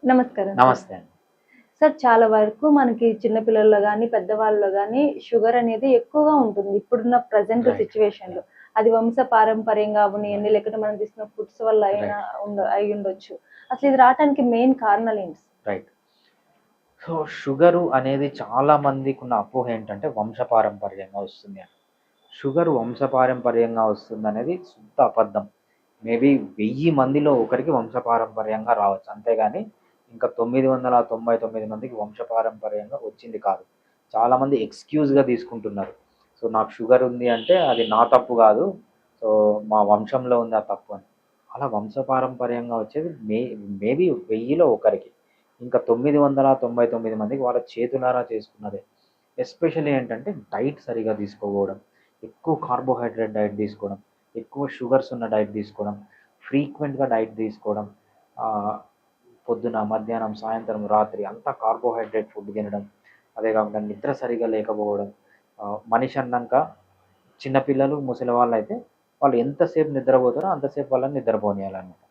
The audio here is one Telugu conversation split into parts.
నమస్కారం సార్. నమస్తే అండి. సార్ చాలా వరకు మనకి చిన్న పిల్లల్లో గాని, పెద్దవాళ్ళలో గాని షుగర్ అనేది ఎక్కువగా ఉంటుంది. ఇప్పుడున్న ప్రెజెంట్ రైట్. సిట్యుయేషన్‌లో. అది వంశ పారంపర్యంగా అవ్వనియండి, లేకపోతే మనం తీసుకున్న ఫుడ్స్ వల్ల అయినా రైట్. అయ్యుండొచ్చు. అసలు ఇది రావటానికి మెయిన్ కారణాలేంటి? రైట్. సో, షుగరు అనేది చాలా మందికున్న అపోహ ఏంటంటే వంశపారంపర్యంగా వస్తుంది అని. షుగర్ వంశపారంపర్యంగా వస్తుందనేది శుద్ధ అబద్ధం. మేబీ 1000 మందిలో ఒకరికి వంశపారంపర్యంగా రావచ్చు. అంతేగాని ఇంకా 999 మందికి వంశపారంపర్యంగా వచ్చింది కాదు. చాలామంది ఎక్స్‌క్యూజ్‌గా తీసుకుంటున్నారు. సో, నాకు షుగర్ ఉంది అంటే అది నా తప్పు కాదు. సో, మా వంశంలో ఉంది ఆ తప్పు అని. అలా వంశపారంపర్యంగా వచ్చేది మేబీ 1000లో ఒకరికి. ఇంకా 999 మందికి వాళ్ళ చేతులారా చేసుకున్నదే. ఎస్పెషల్లీ ఏంటంటే డైట్ సరిగ్గా తీసుకోకపోవడం, ఎక్కువ కార్బోహైడ్రేట్ డైట్ తీసుకోవడం, ఎక్కువ షుగర్స్ ఉన్న డైట్ తీసుకోవడం, ఫ్రీక్వెంట్‌గా డైట్ తీసుకోవడం, ఆహ్, పొద్దున, మధ్యాహ్నం, సాయంత్రం, రాత్రి అంతా కార్బోహైడ్రేట్ ఫుడ్ తినడం. అదే కాకుండా నిద్ర సరిగ్గా లేకపోవడం. మనిషి అన్నాక చిన్న పిల్లలు, ముసలి వాళ్ళైతే వాళ్ళు ఎంతసేపు నిద్రపోతారో అంతసేపు వాళ్ళని నిద్రపోనియాలన్నమాట.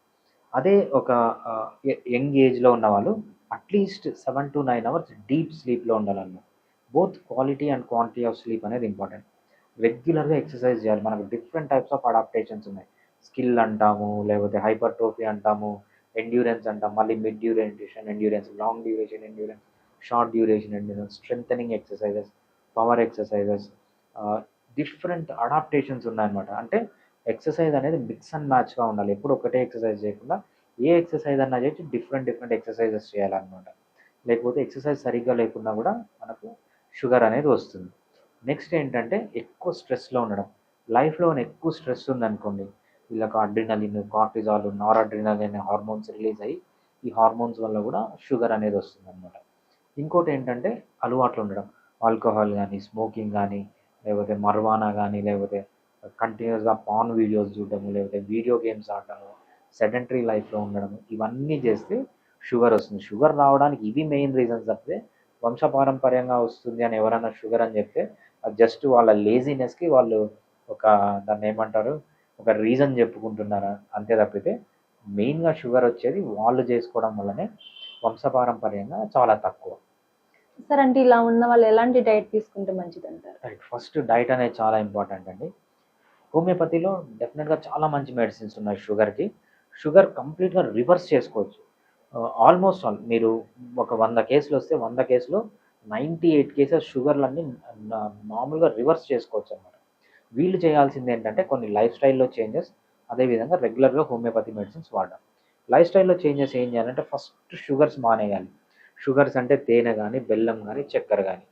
అదే ఒక యంగ్ ఏజ్‌లో ఉన్నవాళ్ళు అట్‌లీస్ట్ 7-9 అవర్స్ డీప్ స్లీప్‌లో ఉండాలన్నమాట. Both quality and quantity of sleep అనేది ఇంపార్టెంట్. రెగ్యులర్‌గా ఎక్సర్సైజ్ చేయాలి. మనకు డిఫరెంట్ టైప్స్ ఆఫ్ అడాప్టేషన్స్ ఉన్నాయి. స్కిల్ అంటాము, లేకపోతే హైపర్ట్రోఫీ అంటాము, ఎండ్యూరెన్స్ అంటాం, మళ్ళీ mid duration endurance, long duration endurance, short duration endurance, strengthening exercises, power exercises, ఆహ్, డిఫరెంట్ అడాప్టేషన్స్ ఉన్నాయన్నమాట. అంటే ఎక్సర్సైజ్ అనేది మిక్స్ అండ్ మ్యాచ్‌గా ఉండాలి. ఎప్పుడు ఒకటే ఎక్సర్సైజ్ చేయకుండా ఏ ఎక్సర్సైజ్ అన్నా చేయొచ్చు, డిఫరెంట్ ఎక్సర్సైజెస్ చేయాలన్నమాట. లేకపోతే ఎక్సర్సైజ్ సరిగ్గా లేకున్నా కూడా మనకు షుగర్ అనేది వస్తుంది. నెక్స్ట్ ఏంటంటే ఎక్కువ స్ట్రెస్‌లో ఉండడం. లైఫ్‌లోనే ఎక్కువ స్ట్రెస్ ఉందనుకోండి, వీళ్ళకి అడ్రినలిన్, కార్టిజాల్, నారడ్రినలిన్ అనే హార్మోన్స్ రిలీజ్ అయ్యి, ఈ హార్మోన్స్ వల్ల కూడా షుగర్ అనేది వస్తుందన్నమాట. ఇంకోటేంటంటే అలవాట్లు ఉండడం. ఆల్కహాల్ గానీ, స్మోకింగ్ గానీ, లేకపోతే మర్వానా గానీ, లేకపోతే కంటిన్యూయస్‌గా పార్న్ వీడియోస్ చూడడము, లేకపోతే వీడియో గేమ్స్ ఆడడము, సెడెంటరీ లైఫ్‌లో ఉండడము, ఇవన్నీ చేస్తే షుగర్ వస్తుంది. షుగర్ రావడానికి ఇవి మెయిన్ రీజన్స్ తప్పితే వంశపారంపర్యంగా వస్తుంది అని ఎవరైనా షుగర్ అని చెప్తే అది జస్ట్ వాళ్ళ లేజీనెస్‌కి వాళ్ళు ఒక దాన్నేమంటారు, ఒక రీజన్ చెప్పుకుంటున్నారు అంతే తప్పితే మెయిన్‌గా షుగర్ వచ్చేది వాళ్ళు చేసుకోవడం వల్లనే వంశపారంపర్యంగా చాలా తక్కువ. సార్ అంటే ఇలా ఉన్న వాళ్ళు ఎలాంటి డైట్ తీసుకుంటే మంచిదంటారు? రైట్. ఫస్ట్ డైట్ అనేది చాలా ఇంపార్టెంట్ అండి. హోమియోపతిలో డెఫినెట్‌గా చాలా మంచి మెడిసిన్స్ ఉన్నాయి షుగర్‌కి. షుగర్ కంప్లీట్‌గా రివర్స్ చేసుకోవచ్చు. ఆల్మోస్ట్ ఆల్ మీరు ఒక 100 కేసులొస్తే 100 కేసులో 98 కేసెస్ షుగర్‌లన్నీ మామూలుగా రివర్స్ చేసుకోవచ్చనమాట. వీళ్ళు చేయాల్సిందేంటంటే కొన్ని లైఫ్ స్టైల్‌లో చేంజెస్, అదేవిధంగా రెగ్యులర్‌గా హోమియోపతి మెడిసిన్స్ వాడడం. లైఫ్ స్టైల్‌లో చేంజెస్ ఏం చేయాలంటే ఫస్ట్ షుగర్స్ మానేయాలి. షుగర్స్ అంటే తేనె గానీ, బెల్లం గానీ, చక్కెర గానీ.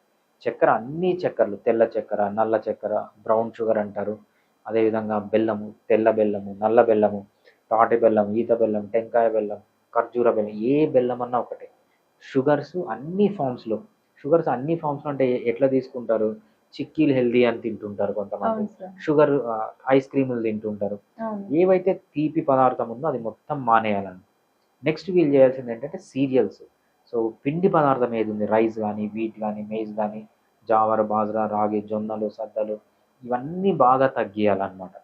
చక్కెర అన్ని చక్కెరలు తెల్ల చక్కెర, నల్ల చక్కెర, బ్రౌన్ షుగర్ అంటారు. అదేవిధంగా బెల్లము, తెల్ల బెల్లము, నల్ల బెల్లము, తాటి బెల్లం, ఈత బెల్లం, టెంకాయ బెల్లం, ఖర్జూర బెల్లం, ఏ బెల్లం అన్నా ఒకటే. షుగర్స్ అన్ని ఫార్మ్స్‌లో. షుగర్స్ అన్ని ఫార్మ్స్‌లో అంటే ఎట్లా తీసుకుంటారు? చిక్కీలు హెల్తీ అని తింటుంటారు కొంతమంది. అవును సార్. షుగర్ ఐస్ క్రీములు తింటుంటారు. అవును. ఏవైతే తీపి పదార్థం ఉందో అది మొత్తం మానేయాలండి. నెక్స్ట్ వీళ్ళు చేయాల్సిందేంటంటే సీరియల్స్. సో, పిండి పదార్థం ఏదుంది రైస్ గానీ, వీట్ గానీ, మేజ్ గానీ, జావర్, బాజ్రా, రాగి, జొన్నలు, సద్దలు ఇవన్నీ బాగా తగ్గియాలన్నమాట.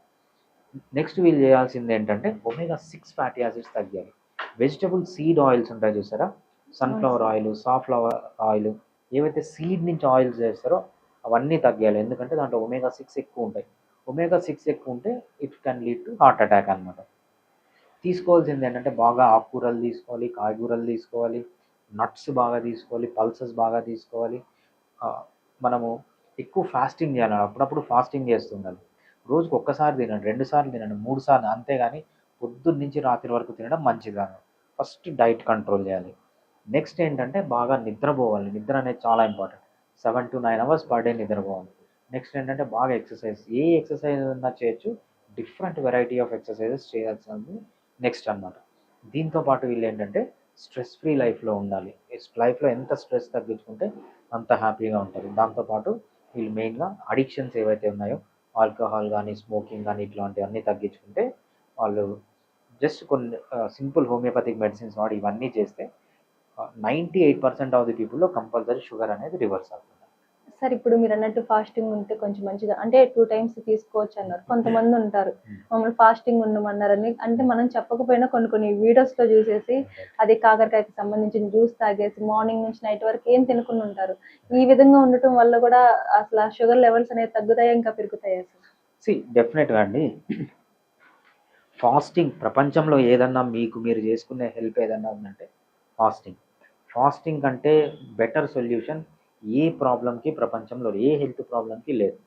నెక్స్ట్ వీళ్ళు చేయాల్సిందేంటంటే ఒమేగా 6 ఫ్యాటీ యాసిడ్స్ తగ్గియాలి. వెజిటబుల్ సీడ్ ఆయిల్స్ ఉంటాయి చూసారా? సన్‌ఫ్లవర్ ఆయిల్, సాఫ్లవర్ ఆయిల్, ఏవైతే సీడ్ నుంచి ఆయిల్స్ చేస్తారో అవన్నీ తగ్గియాలి. ఎందుకంటే దాంట్లో ఒమేగా 6 ఎక్కువుంటాయి. ఒమేగా 6 ఎక్కువుంటే it can lead to heart attack అన్నమాట. తీసుకోవాల్సిందేంటంటే బాగా ఆకుకూరలు తీసుకోవాలి, కాయగూరలు తీసుకోవాలి, నట్స్ బాగా తీసుకోవాలి, పల్సెస్ బాగా తీసుకోవాలి. ఆహ్, మనము ఎక్కువ ఫాస్టింగ్ చేయాలి. అప్పుడప్పుడు ఫాస్టింగ్ చేస్తుండాలి. రోజుకి ఒక్కసారి తినండి, 2 సార్లు తినండి, 3 సార్లు అంతేగాని పొద్దున్న నుంచి రాత్రి వరకు తినడం మంచిది కాదు. ఫస్ట్ డైట్ కంట్రోల్ చేయాలి. నెక్స్ట్ ఏంటంటే బాగా నిద్రపోవాలి. నిద్ర అనేది చాలా ఇంపార్టెంట్. 7-9 అవర్స్ పర్ డే నిద్రపోవాలి. నెక్స్ట్ ఏంటంటే బాగా ఎక్సర్సైజ్. ఏ ఎక్సర్సైజ్ అన్నా చేయొచ్చు. డిఫరెంట్ వెరైటీ ఆఫ్ ఎక్సర్సైజెస్ చేయాల్సింది నెక్స్ట్ అన్నమాట. దీంతో పాటు వీళ్ళేంటంటే స్ట్రెస్ ఫ్రీ లైఫ్‌లో ఉండాలి. లైఫ్‌లో ఎంత స్ట్రెస్ తగ్గించుకుంటే అంత హ్యాపీగా ఉంటారు. దాంతో పాటు వీళ్ళు మెయిన్‌గా అడిక్షన్స్ ఏవైతే ఉన్నాయో ఆల్కహాల్ గానీ, స్మోకింగ్ గానీ ఇట్లాంటివన్నీ తగ్గించుకుంటే వాళ్ళు జస్ట్ కొన్ని సింపుల్ హోమియోపతిక్ మెడిసిన్స్ వాడి ఇవన్నీ చేస్తే 98% ఆఫ్ ది పీపుల్‌లో కంపల్సరీ షుగర్ అనేది రివర్స్ అవుతుంది. సార్ ఇప్పుడు మీరు అన్నట్టు ఫాస్టింగ్ ఉంటే కొంచెం మంచిది అంటే 2 టైమ్స్ తీసుకోవచ్చు అన్నారు. కొంతమంది ఉంటారు మమ్మల్ని ఫాస్టింగ్ ఉండమన్నారని, అంటే మనం చెప్పకపోయినా కొన్ని కొన్ని వీడియోస్ లో చూసేసి అది కాకరకాయకి సంబంధించిన జ్యూస్ తాగేసి మార్నింగ్ నుంచి నైట్ వరకు ఏం తినకుండా ఉంటారు. ఈ విధంగా ఉండటం వల్ల కూడా అసలు షుగర్ లెవెల్స్ అనేవి తగ్గుతాయా ఇంకా పెరుగుతాయా సార్? డెఫినెట్గా అండి. ఫాస్టింగ్ ప్రపంచంలో ఏదన్నా మీకు మీరు చేసుకునే హెల్ప్ ఏదన్నా ఉందంటే ఫాస్టింగ్. ఫాస్టింగ్ కంటే బెటర్ సొల్యూషన్ ఏ ప్రాబ్లంకి ప్రపంచంలో ఏ హెల్త్ ప్రాబ్లంకి లేదు.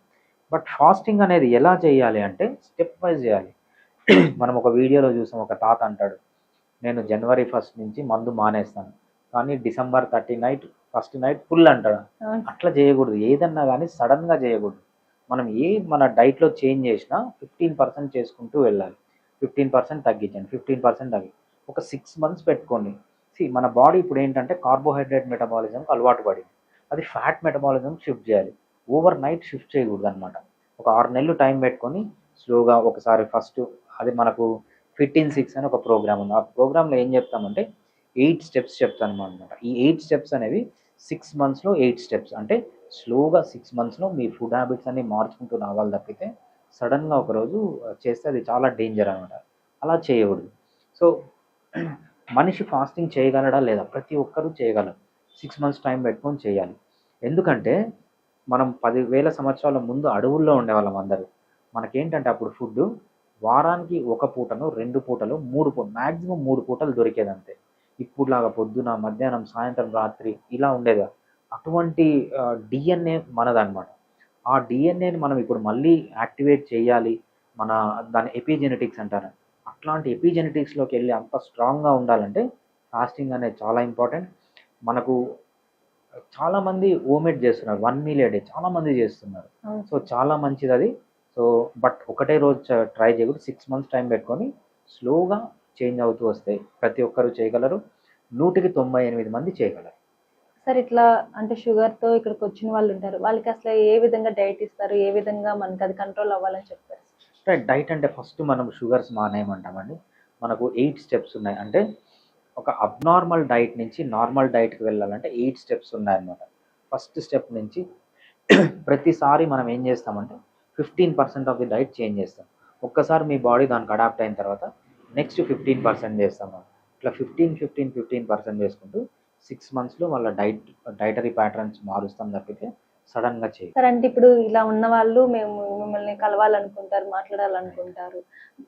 బట్ ఫాస్టింగ్ అనేది ఎలా చేయాలి అంటే స్టెప్ వైజ్ చేయాలి. మనం ఒక వీడియోలో చూసాం, ఒక తాత అంటాడు, నేను జనవరి 1 నుంచి మందు మానేస్తాను, కానీ డిసెంబర్ 30 ఫస్ట్ నైట్ ఫుల్ అంటాడు. అట్లా చేయకూడదు. ఏదన్నా కానీ సడన్గా చేయకూడదు. మనం మన డైట్లో చేంజ్ చేసినా 15% చేసుకుంటూ వెళ్ళాలి. 15% తగ్గించండి, 15% తగ్గి ఒక 6 మంత్స్ పెట్టుకోండి. మన బాడీ ఇప్పుడు ఏంటంటే కార్బోహైడ్రేట్ మెటబాలిజంకి అలవాటు పడింది. అది ఫ్యాట్ మెటబాలిజం షిఫ్ట్ చేయాలి. ఓవర్ నైట్ షిఫ్ట్ చేయకూడదు అనమాట. ఒక 6 నెలలు టైం పెట్టుకొని స్లోగా ఒకసారి ఫస్ట్ అది మనకు ఫిట్ ఇన్ 6 అని ఒక ప్రోగ్రామ్ ఉంది. ఆ ప్రోగ్రాంలో ఏం చెప్తామంటే 8 స్టెప్స్ చెప్తాను అనమాట. ఈ 8 స్టెప్స్ అనేవి 6 మంత్స్లో 8 స్టెప్స్, అంటే స్లోగా 6 మంత్స్లో మీ ఫుడ్ హ్యాబిట్స్ అన్ని మార్చుకుంటూ రావాలి తప్పితే సడన్గా ఒకరోజు చేస్తే అది చాలా డేంజర్ అనమాట. అలా చేయకూడదు. సో మనిషి ఫాస్టింగ్ చేయగలడా లేదా? ప్రతి ఒక్కరూ చేయగలరు. 6 మంత్స్ టైం పెట్టుకొని చేయాలి. ఎందుకంటే మనం 10,000 సంవత్సరాల ముందు అడవుల్లో ఉండేవాళ్ళం అందరూ. మనకేంటంటే అప్పుడు ఫుడ్ వారానికి 1 పూటను 2 పూటలు 3 మ్యాక్సిమం 3 పూటలు దొరికేదంతే. ఇప్పుడులాగా పొద్దున మధ్యాహ్నం సాయంత్రం రాత్రి ఇలా ఉండేది. అటువంటి డిఎన్ఏ మనదన్నమాట. ఆ డిఎన్ఏని మనం ఇప్పుడు మళ్ళీ యాక్టివేట్ చేయాలి. దాని ఎపిజెనెటిక్స్ అంటారు. అట్లాంటి ఎపిజెనెటిక్స్లోకి వెళ్ళి అంత స్ట్రాంగ్గా ఉండాలంటే ఫాస్టింగ్ అనేది చాలా ఇంపార్టెంట్. మనకు చాలామంది ఓమేట్ చేస్తున్నారు, 1 మీల్ ఏ డే చాలామంది చేస్తున్నారు. సో చాలా మంచిది అది. సో బట్ ఒకటే రోజు ట్రై చేయకూడదు. 6 మంత్స్ టైం పెట్టుకొని స్లోగా చేంజ్ అవుతూ వస్తే ప్రతి ఒక్కరు చేయగలరు. 100కి 98 మంది చేయగలరు. సార్ ఇట్లా అంటే షుగర్తో ఇక్కడికి వచ్చిన వాళ్ళు ఉంటారు, వాళ్ళకి అసలు ఏ విధంగా డైట్ ఇస్తారు, ఏ విధంగా మనకి అది కంట్రోల్ అవ్వాలని చెప్తారు? రైట్. డైట్ అంటే ఫస్ట్ మనం షుగర్స్ మానేయమంటామండి. మనకు 8 స్టెప్స్ ఉన్నాయి. అంటే ఒక అబ్నార్మల్ డైట్ నుంచి నార్మల్ డైట్కి వెళ్ళాలంటే 8 స్టెప్స్ ఉన్నాయన్నమాట. ఫస్ట్ స్టెప్ నుంచి ప్రతిసారి మనం ఏం చేస్తామంటే 15% ఆఫ్ ది డైట్ చేంజ్ చేస్తాం. ఒక్కసారి మీ బాడీ దానికి అడాప్ట్ అయిన తర్వాత నెక్స్ట్ 15% చేస్తాము. ఇట్లా 15% చేసుకుంటూ 6 మంత్స్లో వాళ్ళ డైటరీ ప్యాటర్న్స్ మారుస్తాం తప్పితే సడన్గా చేయాలి. సార్ అంటే ఇప్పుడు ఇలా ఉన్న వాళ్ళు మేము మిమ్మల్ని కలవాలనుకుంటారు, మాట్లాడాలనుకుంటారు,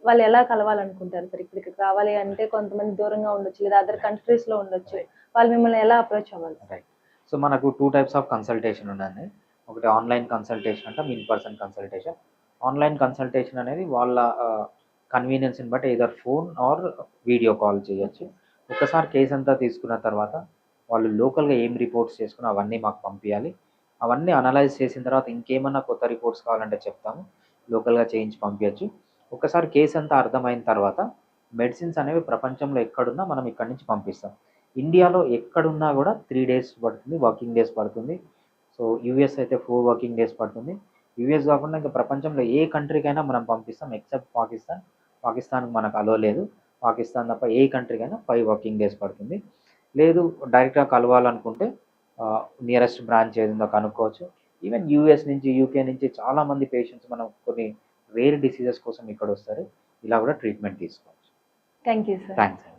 వాళ్ళు ఎలా కలవాలనుకుంటారు సార్? ఇప్పుడు ఇక్కడికి రావాలి అంటే కొంతమంది దూరంగా ఉండొచ్చు, లేదా అదర్ కంట్రీస్లో ఉండొచ్చు, వాళ్ళు మిమ్మల్ని ఎలా అప్రోచ్ అవ్వాలి? రైట్. సో మనకు 2 టైప్స్ ఆఫ్ కన్సల్టేషన్ ఉందండి. ఒకటి ఆన్లైన్ కన్సల్టేషన్ అంటాం, in person consultation. Online consultation అనేది వాళ్ళ కన్వీనియన్స్ని బట్టి either phone or video call చేయొచ్చు. ఒక్కసారి కేసు అంతా తీసుకున్న తర్వాత వాళ్ళు లోకల్గా ఏం రిపోర్ట్స్ చేసుకుని అవన్నీ మాకు పంపించాలి. అవన్నీ అనలైజ్ చేసిన తర్వాత ఇంకేమన్నా కొత్త రిపోర్ట్స్ కావాలంటే చెప్తాము, లోకల్గా చేయించి పంపించచ్చు. ఒక్కసారి కేసు అంతా అర్థమైన తర్వాత మెడిసిన్స్ అనేవి ప్రపంచంలో ఎక్కడున్నా మనం ఇక్కడి నుంచి పంపిస్తాం. ఇండియాలో ఎక్కడున్నా కూడా 3 డేస్ పడుతుంది, వర్కింగ్ డేస్ పడుతుంది. సో యూఎస్ అయితే 4 వర్కింగ్ డేస్ పడుతుంది. యూఎస్ కాకుండా ఇంకా ప్రపంచంలో ఏ కంట్రీకైనా మనం పంపిస్తాం ఎక్సెప్ట్ పాకిస్తాన్. పాకిస్తాన్కి మనకు అలో లేదు. పాకిస్తాన్ తప్ప ఏ కంట్రీకైనా 5 వర్కింగ్ డేస్ పడుతుంది. లేదు డైరెక్ట్గా కలవాలనుకుంటే నియరెస్ట్ బ్రాంచ్ ఏది ఉందో కనుక్కోవచ్చు. ఈవెన్ యూఎస్ నుంచి యూకే నుంచి చాలామంది పేషెంట్స్ మనం కొన్ని రేర్ డిసీజెస్ కోసం ఇక్కడ వస్తారు. ఇలా కూడా ట్రీట్మెంట్ తీసుకోవచ్చు. Thank you sir. థ్యాంక్స్.